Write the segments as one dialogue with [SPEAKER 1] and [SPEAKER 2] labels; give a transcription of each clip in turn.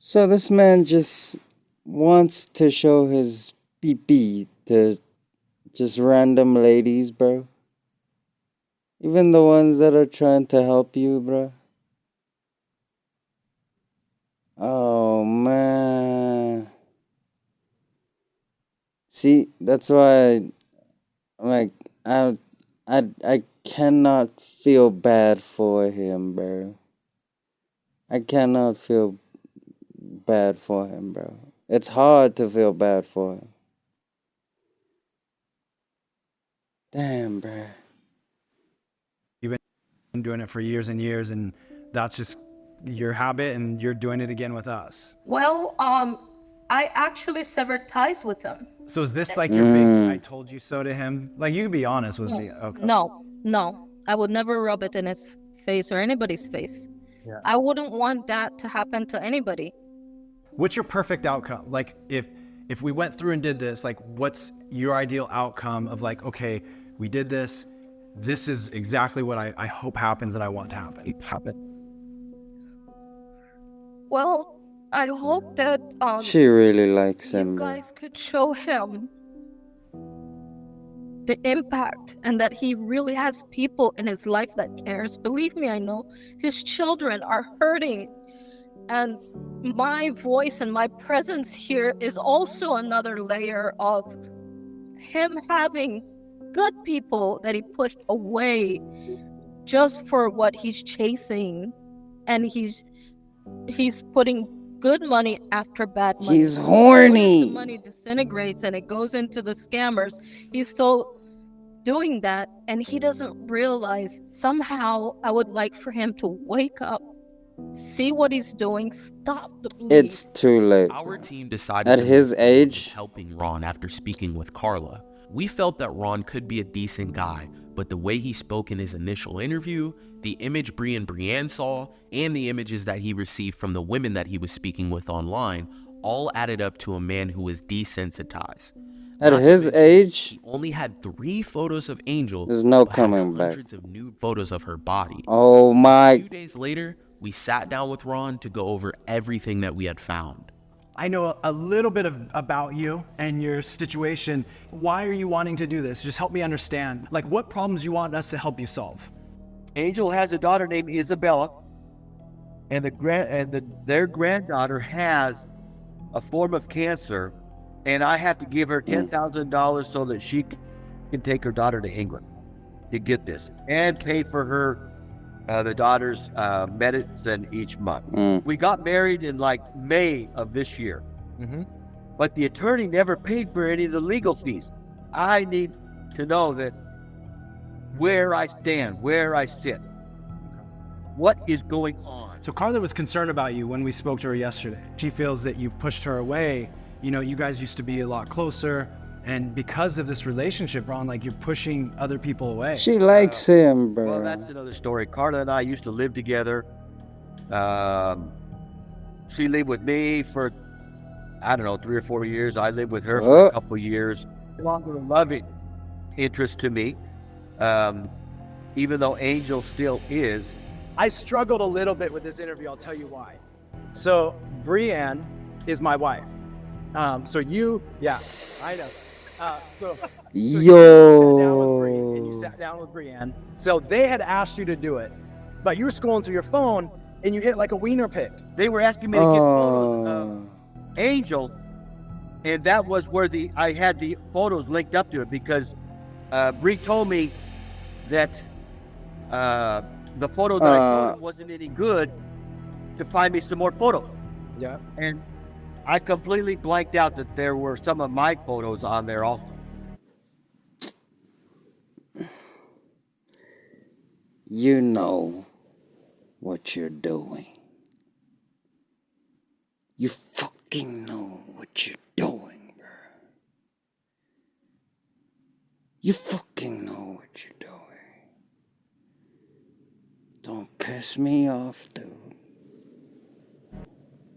[SPEAKER 1] So this man just wants to show his pee to just random ladies, bro. Even the ones that are trying to help you, bro. Oh man. See, that's why like I I cannot feel bad for him, bro. I cannot feel bad for him, bro. It's hard to feel bad for him. Damn, bro.
[SPEAKER 2] You've been doing it for years and years, and that's just your habit, and you're doing it again with us.
[SPEAKER 3] Well, I actually severed ties with him.
[SPEAKER 2] So is this like your big "I told you so" to him? Like, you can be honest with me. Okay.
[SPEAKER 3] No. I would never rub it in his face or anybody's face.
[SPEAKER 2] Yeah.
[SPEAKER 3] I wouldn't want that to happen to anybody.
[SPEAKER 2] What's your perfect outcome? Like, if we went through and did this, like, what's your ideal outcome of like, okay, we did this. This is exactly what I hope happens and I want to happen.
[SPEAKER 3] Well, I hope that
[SPEAKER 1] She really likes
[SPEAKER 3] you
[SPEAKER 1] him, bro.
[SPEAKER 3] guys could show him the impact and that he really has people in his life that cares. Believe me, I know his children are hurting, and my voice and my presence here is also another layer of him having good people that he pushed away just for what he's chasing, and he's putting good money after bad money.
[SPEAKER 1] He's
[SPEAKER 3] Even
[SPEAKER 1] horny.
[SPEAKER 3] if the money disintegrates and it goes into the scammers, he's still doing that, and he doesn't realize. Somehow I would like for him to wake up, see what he's doing, stop the bleed.
[SPEAKER 1] It's too late.
[SPEAKER 4] Our team decided
[SPEAKER 1] At
[SPEAKER 4] to
[SPEAKER 1] his
[SPEAKER 4] move forward with
[SPEAKER 1] age,
[SPEAKER 4] helping Ron after speaking with Carla. We felt that Ron could be a decent guy, but the way he spoke in his initial interview, the image Bree and Brienne saw, and the images that he received from the women that he was speaking with online all added up to a man who was desensitized.
[SPEAKER 1] at
[SPEAKER 4] Not to
[SPEAKER 1] his
[SPEAKER 4] mention,
[SPEAKER 1] age,
[SPEAKER 4] he only had 3 photos of Angel,
[SPEAKER 1] there's no
[SPEAKER 4] but had
[SPEAKER 1] coming back.
[SPEAKER 4] hundreds of nude photos of her body.
[SPEAKER 1] Oh
[SPEAKER 4] A
[SPEAKER 1] my.
[SPEAKER 4] few days later, we sat down with Ron to go over everything that we had found.
[SPEAKER 2] I know a little bit about you and your situation. Why are you wanting to do this? Just help me understand. Like, what problems you want us to help you solve?
[SPEAKER 5] Angel has a daughter named Isabella, and their granddaughter has a form of cancer, and I have to give her $10,000 so that she can take her daughter to England to get this and pay for her the daughter's medicine each month. We got married in like May of this year, but the attorney never paid for any of the legal fees. I need to know that where I stand, where I sit, what is going on.
[SPEAKER 2] So Carla was concerned about you when we spoke to her yesterday. She feels that you've pushed her away. You know, you guys used to be a lot closer, and because of this relationship, Ron, like, you're pushing other people away.
[SPEAKER 1] She likes him, bro.
[SPEAKER 5] Well, that's another story. Carla and I used to live together. She lived with me for, I don't know, 3 or 4 years. I lived with her for a couple years. Longer loving interest to me, even though Angel still is.
[SPEAKER 2] I struggled a little bit with this interview. I'll tell you why. So Brienne is my wife. So you, yeah, I know. You sat down with Brienne. So they had asked you to do it, but you were scrolling through your phone and you hit like a wiener pic.
[SPEAKER 5] They were asking me to get photos of Angel, and that was where I had the photos linked up to it, because Bree told me that the photo that I took wasn't any good to find me some more photos.
[SPEAKER 2] Yeah.
[SPEAKER 5] And I completely blanked out that there were some of my photos on there also.
[SPEAKER 1] You know what you're doing. You fucking know what you're doing, bro. You fucking know what you're doing. Don't piss me off, dude.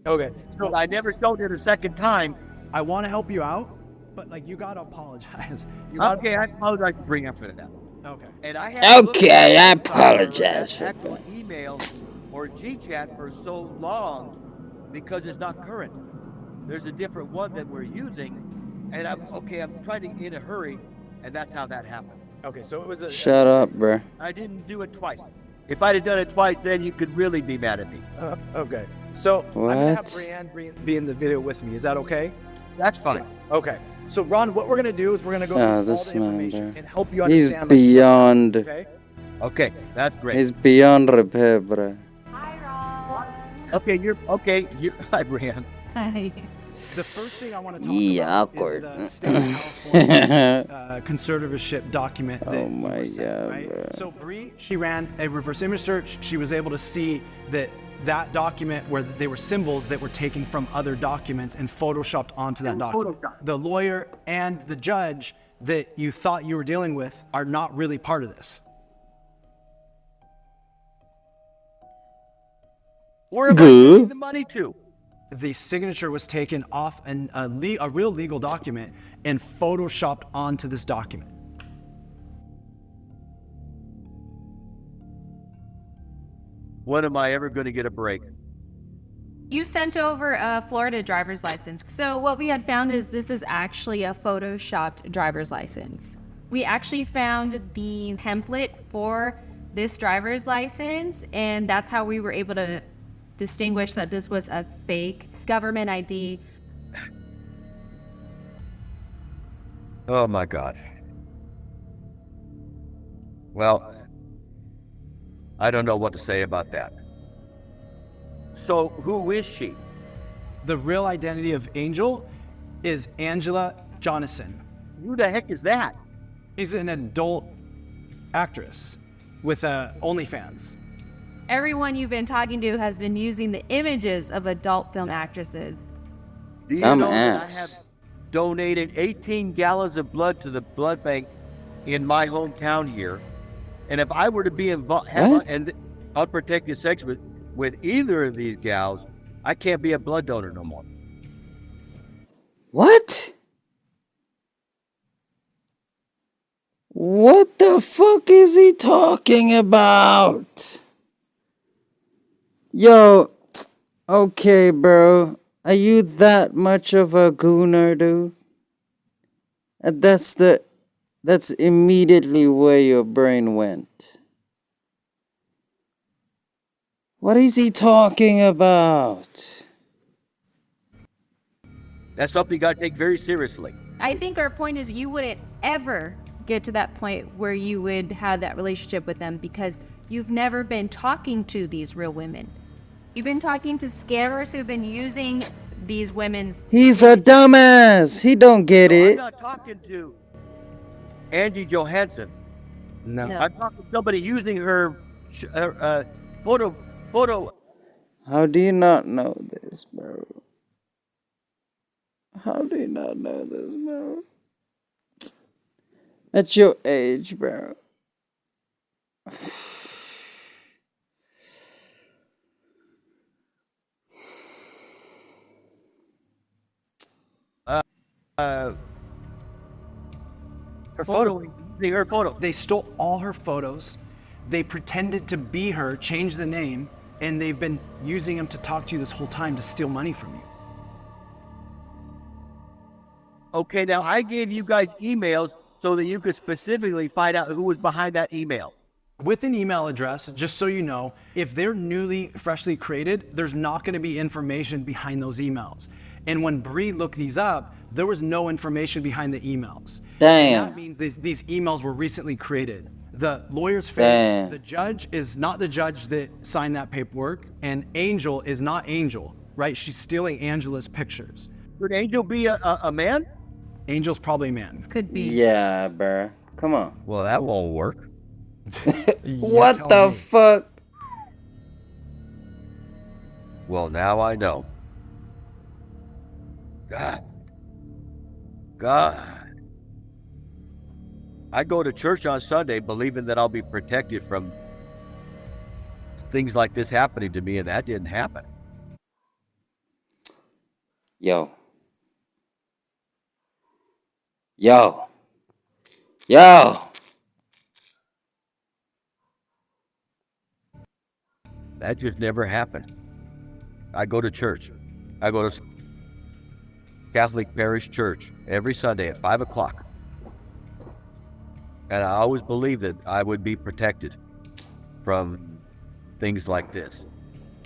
[SPEAKER 2] Okay. So
[SPEAKER 5] I never showed it a second time.
[SPEAKER 2] I want to help you out, but like, you gotta apologize.
[SPEAKER 5] Okay, I apologize to bring up for that.
[SPEAKER 2] Okay.
[SPEAKER 5] And I had
[SPEAKER 1] Okay, I apologize for
[SPEAKER 5] actual
[SPEAKER 1] that.
[SPEAKER 5] email or GChat for so long because it's not current. There's a different one that we're using, and I'm trying to in a hurry, and that's how that happened.
[SPEAKER 2] Okay, so it was a
[SPEAKER 1] Shut up, bruh.
[SPEAKER 5] I didn't do it twice. If I'd have done it twice, then you could really be mad at me.
[SPEAKER 2] Okay, so I'm gonna have
[SPEAKER 1] What?
[SPEAKER 2] Brianne be in the video with me. Is that okay?
[SPEAKER 5] That's fine.
[SPEAKER 2] Okay. So Ron, what we're gonna do is we're gonna go through all
[SPEAKER 1] this
[SPEAKER 2] the
[SPEAKER 1] man,
[SPEAKER 2] information
[SPEAKER 1] bro.
[SPEAKER 2] and help you
[SPEAKER 1] He's
[SPEAKER 2] understand.
[SPEAKER 1] beyond.
[SPEAKER 2] Okay.
[SPEAKER 5] Okay, that's great.
[SPEAKER 1] He's beyond repair, bruh.
[SPEAKER 5] Okay, hi, Brian.
[SPEAKER 3] Hi.
[SPEAKER 2] The first thing I want to talk
[SPEAKER 1] Yeah,
[SPEAKER 2] about
[SPEAKER 1] awkward.
[SPEAKER 2] is the state of California conservatorship document. That
[SPEAKER 1] Oh my
[SPEAKER 2] was sent,
[SPEAKER 1] God,
[SPEAKER 2] right?
[SPEAKER 1] bro.
[SPEAKER 2] So Bree, she ran a reverse image search. She was able to see that document where they were symbols that were taken from other documents and photoshopped onto that document. The lawyer and the judge that you thought you were dealing with are not really part of this.
[SPEAKER 5] Where am I
[SPEAKER 1] Good.
[SPEAKER 5] giving the money to?
[SPEAKER 2] The signature was taken off a real legal document and photoshopped onto this document.
[SPEAKER 5] When am I ever going to get a break?
[SPEAKER 6] You sent over a Florida driver's license. So what we had found is this is actually a photoshopped driver's license. We actually found the template for this driver's license, and that's how we were able to distinguish that this was a fake government ID.
[SPEAKER 5] Oh my God. Well, I don't know what to say about that. So who is she?
[SPEAKER 2] The real identity of Angel is Angela Jonasson.
[SPEAKER 5] Who the heck is that?
[SPEAKER 2] She's an adult actress with OnlyFans.
[SPEAKER 6] Everyone you've been talking to has been using the images of adult film actresses.
[SPEAKER 5] Do you
[SPEAKER 1] Dumb
[SPEAKER 5] know that I have
[SPEAKER 1] ass.
[SPEAKER 5] donated 18 gallons of blood to the blood bank in my hometown here? And if I were to be involved
[SPEAKER 1] What?
[SPEAKER 5] and unprotected sex with either of these gals, I can't be a blood donor no more.
[SPEAKER 1] What? What the fuck is he talking about? Yo, okay, bro. Are you that much of a gooner, dude? And that's immediately where your brain went. What is he talking about?
[SPEAKER 5] That's something you got to take very seriously.
[SPEAKER 6] I think our point is you wouldn't ever get to that point where you would have that relationship with them because you've never been talking to these real women. You've been talking to scammers who've been using these women's...
[SPEAKER 1] He's a dumbass. He don't get
[SPEAKER 5] No, I'm
[SPEAKER 1] it.
[SPEAKER 5] not talking to Angie Johansson.
[SPEAKER 2] No.
[SPEAKER 5] I'm talking to somebody using her photo.
[SPEAKER 1] How do you not know this, bro? How do you not know this, bro? At your age, bro.
[SPEAKER 2] Her
[SPEAKER 5] Photo. Using her photo.
[SPEAKER 2] They stole all her photos. They pretended to be her, changed the name, and they've been using them to talk to you this whole time to steal money from you.
[SPEAKER 5] Okay, now I gave you guys emails so that you could specifically find out who was behind that email.
[SPEAKER 2] With an email address, just so you know, if they're freshly created, there's not going to be information behind those emails. And when Bree looked these up, there was no information behind the emails.
[SPEAKER 1] Damn.
[SPEAKER 2] And that means these emails were recently created. The lawyer's
[SPEAKER 1] Damn.
[SPEAKER 2] the judge is not the judge that signed that paperwork, and Angel is not Angel, right? She's stealing Angela's pictures.
[SPEAKER 5] Could Angel be a man?
[SPEAKER 2] Angel's probably a man.
[SPEAKER 6] Could be.
[SPEAKER 1] Yeah, bruh. Come on.
[SPEAKER 5] Well, that won't work.
[SPEAKER 1] What the fuck?
[SPEAKER 5] Well, now I know. God. I go to church on Sunday believing that I'll be protected from things like this happening to me, and that didn't happen.
[SPEAKER 1] Yo. Yo. Yo.
[SPEAKER 5] That just never happened. I go to church. I go to Catholic Parish Church every Sunday at 5 o'clock. And I always believed that I would be protected from things like this.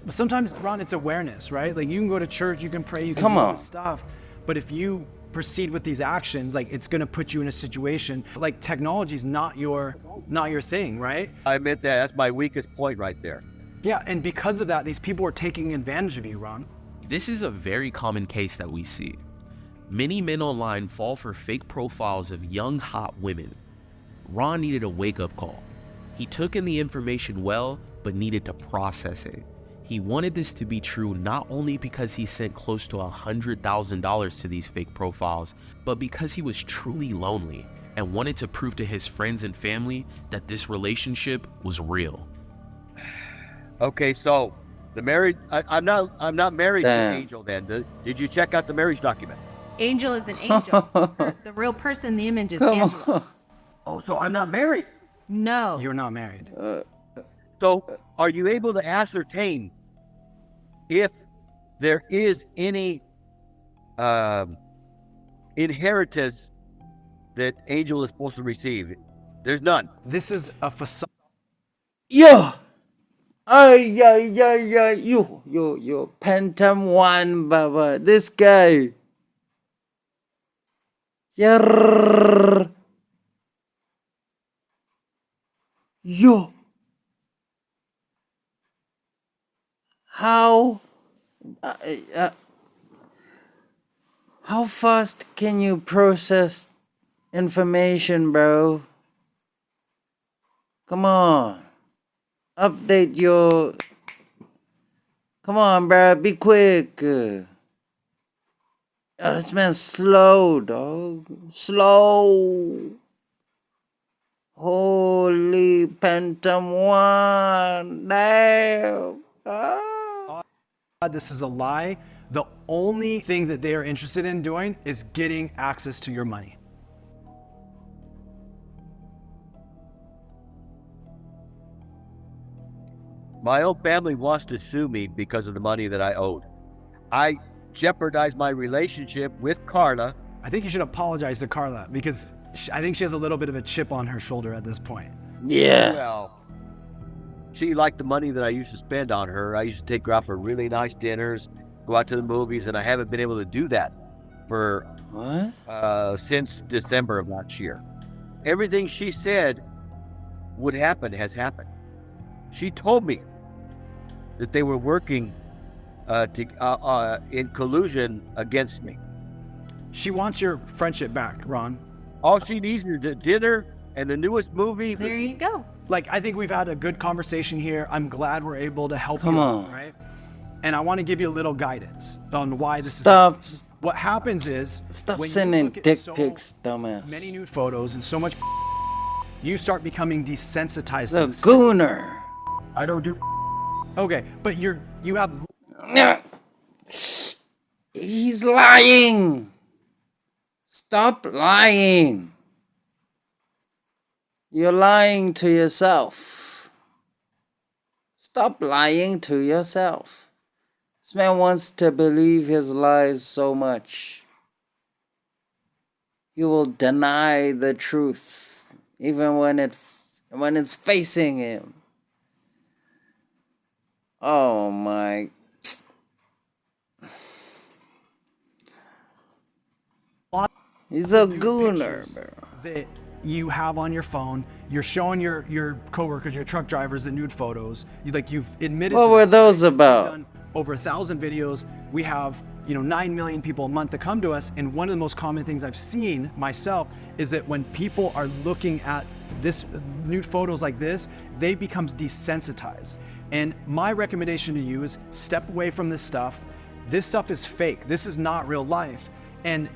[SPEAKER 2] But sometimes, Ron, it's awareness, right? Like, you can go to church, you can pray, you can
[SPEAKER 1] Come
[SPEAKER 2] do all
[SPEAKER 1] on.
[SPEAKER 2] this stuff, but if you proceed with these actions, like, it's gonna put you in a situation, like, technology's not your thing, right?
[SPEAKER 5] I admit that. That's my weakest point right there.
[SPEAKER 2] Yeah, and because of that, these people are taking advantage of you, Ron.
[SPEAKER 4] This is a very common case that we see. Many men online fall for fake profiles of young, hot women. Ron needed a wake-up call. He took in the information well, but needed to process it. He wanted this to be true not only because he sent close to $100,000 to these fake profiles, but because he was truly lonely and wanted to prove to his friends and family that this relationship was real.
[SPEAKER 5] Okay, so the marriage, I'm not married
[SPEAKER 1] Damn.
[SPEAKER 5] to Angel then. Did you check out the marriage document?
[SPEAKER 6] Angel is an angel. The real person in the image is
[SPEAKER 1] Come
[SPEAKER 6] Angela.
[SPEAKER 1] on.
[SPEAKER 5] Oh, so I'm not married.
[SPEAKER 6] No.
[SPEAKER 2] You're not married.
[SPEAKER 5] So are you able to ascertain if there is any inheritance that Angel is supposed to receive? There's none.
[SPEAKER 2] This is a facade.
[SPEAKER 1] Yo! Ay, you Phantom 1, Baba. This guy. Yarrrr. Yo. How fast can you process information, bro? Come on. Update your... Come on, bro. Be quick. Oh, this man's slow, dog. Slow. Holy Phantom 1. Damn. Ah.
[SPEAKER 2] This is a lie. The only thing that they are interested in doing is getting access to your money.
[SPEAKER 5] My own family wants to sue me because of the money that I owed. I jeopardized my relationship with Carla.
[SPEAKER 2] I think you should apologize to Carla because I think she has a little bit of a chip on her shoulder at this point.
[SPEAKER 1] Yeah.
[SPEAKER 5] Well, she liked the money that I used to spend on her. I used to take her out for really nice dinners, go out to the movies, and I haven't been able to do that for
[SPEAKER 1] What?
[SPEAKER 5] since December of last year. Everything she said would happen has happened. She told me that they were working in collusion against me.
[SPEAKER 2] She wants your friendship back, Ron.
[SPEAKER 5] All she needs is a dinner and the newest movie.
[SPEAKER 6] There you go.
[SPEAKER 2] Like, I think we've had a good conversation here. I'm glad we're able to help
[SPEAKER 1] Come
[SPEAKER 2] you
[SPEAKER 1] on.
[SPEAKER 2] out, right? And I want to give you a little guidance on why this
[SPEAKER 1] Stop.
[SPEAKER 2] is. What happens is
[SPEAKER 1] Stop
[SPEAKER 2] when you
[SPEAKER 1] sending
[SPEAKER 2] look at
[SPEAKER 1] dick
[SPEAKER 2] so
[SPEAKER 1] pics, dumbass.
[SPEAKER 2] many nude photos and so much, you start becoming desensitized
[SPEAKER 1] The
[SPEAKER 2] to this.
[SPEAKER 1] Gooner.
[SPEAKER 5] I don't do.
[SPEAKER 2] Okay, but you have
[SPEAKER 1] He's lying. Stop lying. You're lying to yourself. Stop lying to yourself. This man wants to believe his lies so much. He will deny the truth, even when it's facing him. Oh my. He's a gooner, bro.
[SPEAKER 2] that you have on your phone. You're showing your coworkers, your truck drivers, the nude photos. You've admitted.
[SPEAKER 1] What
[SPEAKER 2] to
[SPEAKER 1] were
[SPEAKER 2] this.
[SPEAKER 1] those
[SPEAKER 2] We've
[SPEAKER 1] about?
[SPEAKER 2] done over 1,000 videos. We have 9 million people a month that come to us, and one of the most common things I've seen myself is that when people are looking at this nude photos like this, they become desensitized. And my recommendation to you is step away from this stuff. This stuff is fake. This is not real life. And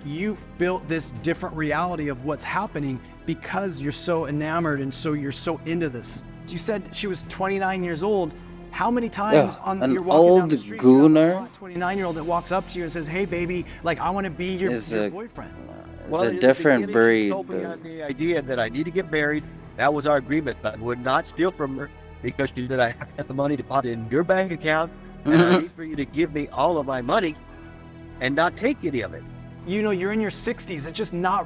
[SPEAKER 2] you've built this different reality of what's happening because you're so enamored and so you're so into this. You said she was 29 years old. How many times
[SPEAKER 1] An
[SPEAKER 2] you're walking down
[SPEAKER 1] old
[SPEAKER 2] the street,
[SPEAKER 1] gooner?
[SPEAKER 2] 29-year-old that walks up to you and says, "Hey, baby, like I want to be your boyfriend."
[SPEAKER 1] It's
[SPEAKER 5] in
[SPEAKER 1] a
[SPEAKER 5] the
[SPEAKER 1] different
[SPEAKER 5] beginning,
[SPEAKER 1] breed.
[SPEAKER 5] She told me
[SPEAKER 1] Bro.
[SPEAKER 5] on the idea that I need to get married. That was our agreement. I would not steal from her because she said I have the money deposited in your bank account and I need for you to give me all of my money and not take any of it.
[SPEAKER 2] You know, you're in your 60s. It's just not